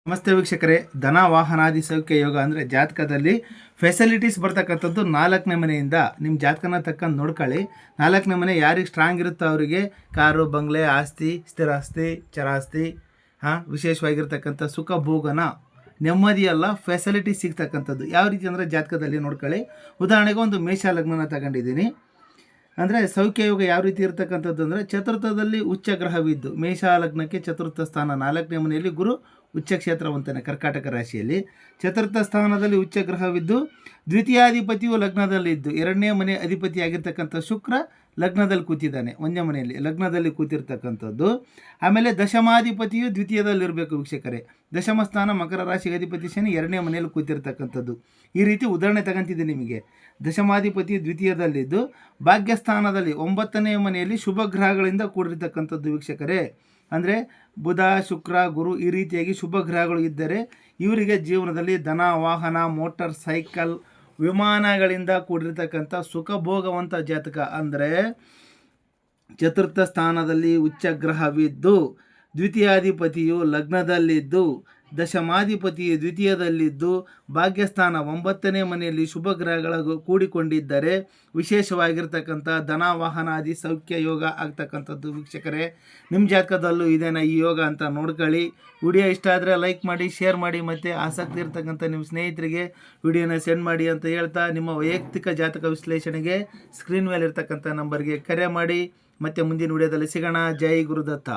ನಮಸ್ತೆ ವೀಕ್ಷಕರೇ, ಧನ ವಾಹನಾದಿ ಸೌಖ್ಯ ಯೋಗ ಅಂದರೆ ಜಾತಕದಲ್ಲಿ ಫೆಸಿಲಿಟೀಸ್ ಬರ್ತಕ್ಕಂಥದ್ದು 4ನೇ ಮನೆಯಿಂದ ನಿಮ್ಮ ಜಾತಕನ ತಕ್ಕಂತ ನೋಡ್ಕೊಳ್ಳಿ. 4ನೇ ಮನೆ ಯಾರಿಗೆ ಸ್ಟ್ರಾಂಗ್ ಇರುತ್ತೋ ಅವರಿಗೆ ಕಾರು, ಬಂಗ್ಲೆ, ಆಸ್ತಿ, ಸ್ಥಿರಾಸ್ತಿ, ಚರಾಸ್ತಿ, ವಿಶೇಷವಾಗಿರ್ತಕ್ಕಂಥ ಸುಖ ಭೋಗನ ನೆಮ್ಮದಿಯಲ್ಲ ಫೆಸಿಲಿಟೀಸ್ ಸಿಗ್ತಕ್ಕಂಥದ್ದು. ಯಾವ ರೀತಿ ಅಂದರೆ ಜಾತಕದಲ್ಲಿ ನೋಡ್ಕೊಳ್ಳಿ. ಉದಾಹರಣೆಗೆ ಒಂದು ಮೇಷ ಲಗ್ನನ ತಗೊಂಡಿದ್ದೀನಿ. ಅಂದರೆ ಸೌಖ್ಯ ಯೋಗ ಯಾವ ರೀತಿ ಇರ್ತಕ್ಕಂಥದ್ದು ಅಂದರೆ ಚತುರ್ಥದಲ್ಲಿ ಉಚ್ಚ ಗ್ರಹವಿದ್ದು, ಮೇಷ ಲಗ್ನಕ್ಕೆ ಚತುರ್ಥ ಸ್ಥಾನ 4ನೇ ಮನೆಯಲ್ಲಿ ಗುರು ಉಚ್ಚ ಕ್ಷೇತ್ರವಂತಾನೆ ಕರ್ಕಾಟಕ ರಾಶಿಯಲ್ಲಿ. ಚತುರ್ಥ ಸ್ಥಾನದಲ್ಲಿ ಉಚ್ಚ ಗ್ರಹವಿದ್ದು ದ್ವಿತೀಯಾಧಿಪತಿಯು ಲಗ್ನದಲ್ಲಿದ್ದು 2ನೇ ಮನೆ ಅಧಿಪತಿಯಾಗಿರ್ತಕ್ಕಂಥ ಶುಕ್ರ ಲಗ್ನದಲ್ಲಿ ಕೂತಿದ್ದಾನೆ. 1ನೇ ಮನೆಯಲ್ಲಿ ಲಗ್ನದಲ್ಲಿ ಕೂತಿರ್ತಕ್ಕಂಥದ್ದು. ಆಮೇಲೆ ದಶಮಾಧಿಪತಿಯು ದ್ವಿತೀಯದಲ್ಲಿರಬೇಕು ವೀಕ್ಷಕರೇ. ದಶಮ ಸ್ಥಾನ ಮಕರ ರಾಶಿಗೆ ಅಧಿಪತಿ ಶನಿ 2ನೇ ಮನೆಯಲ್ಲಿ ಕೂತಿರ್ತಕ್ಕಂಥದ್ದು. ಈ ರೀತಿ ಉದಾಹರಣೆ ತಗೊಂತಿದ್ದೆ ನಿಮಗೆ. ದಶಮಾಧಿಪತಿ ದ್ವಿತೀಯದಲ್ಲಿದ್ದು ಭಾಗ್ಯಸ್ಥಾನದಲ್ಲಿ 9ನೇ ಮನೆಯಲ್ಲಿ ಶುಭ ಗ್ರಹಗಳಿಂದ ಕೂಡಿರ್ತಕ್ಕಂಥದ್ದು ವೀಕ್ಷಕರೇ. ಅಂದರೆ ಬುಧ, ಶುಕ್ರ, ಗುರು ಈ ರೀತಿಯಾಗಿ ಶುಭ ಗ್ರಹಗಳು ಇದ್ದರೆ ಇವರಿಗೆ ಜೀವನದಲ್ಲಿ ಧನ, ವಾಹನ, ಮೋಟಾರ್ ಸೈಕಲ್, ವಿಮಾನಗಳಿಂದ ಕೂಡಿರ್ತಕ್ಕಂಥ ಸುಖ ಭೋಗವಂತ ಜಾತಕ. ಅಂದರೆ ಚತುರ್ಥ ಸ್ಥಾನದಲ್ಲಿ ಉಚ್ಚ ಗ್ರಹವಿದ್ದು ದ್ವಿತೀಯಾಧಿಪತಿಯು ಲಗ್ನದಲ್ಲಿದ್ದು ದಶಮಾಧಿಪತಿಯು ದ್ವಿತೀಯದಲ್ಲಿದ್ದು ಭಾಗ್ಯಸ್ಥಾನ 9ನೇ ಮನೆಯಲ್ಲಿ ಶುಭ ಗ್ರಹಗಳ ಕೂಡಿಕೊಂಡಿದ್ದರೆ ವಿಶೇಷವಾಗಿರ್ತಕ್ಕಂಥ ಧನ ವಾಹನಾದಿ ಸೌಖ್ಯ ಯೋಗ ಆಗ್ತಕ್ಕಂಥದ್ದು ವೀಕ್ಷಕರೇ. ನಿಮ್ಮ ಜಾತಕದಲ್ಲೂ ಇದೇನಾ ಈ ಯೋಗ ಅಂತ ನೋಡ್ಕೊಳ್ಳಿ. ವಿಡಿಯೋ ಇಷ್ಟ ಆದರೆ ಲೈಕ್ ಮಾಡಿ, ಶೇರ್ ಮಾಡಿ, ಮತ್ತು ಆಸಕ್ತಿ ಇರ್ತಕ್ಕಂಥ ನಿಮ್ಮ ಸ್ನೇಹಿತರಿಗೆ ವಿಡಿಯೋನ ಸೆಂಡ್ ಮಾಡಿ ಅಂತ ಹೇಳ್ತಾ, ನಿಮ್ಮ ವೈಯಕ್ತಿಕ ಜಾತಕ ವಿಶ್ಲೇಷಣೆಗೆ ಸ್ಕ್ರೀನ್ ಮೇಲೆ ಇರ್ತಕ್ಕಂಥ ನಂಬರ್ಗೆ ಕರೆ ಮಾಡಿ. ಮತ್ತೆ ಮುಂದಿನ ವಿಡಿಯೋದಲ್ಲಿ ಸಿಗೋಣ. ಜೈ ಗುರುದತ್ತ.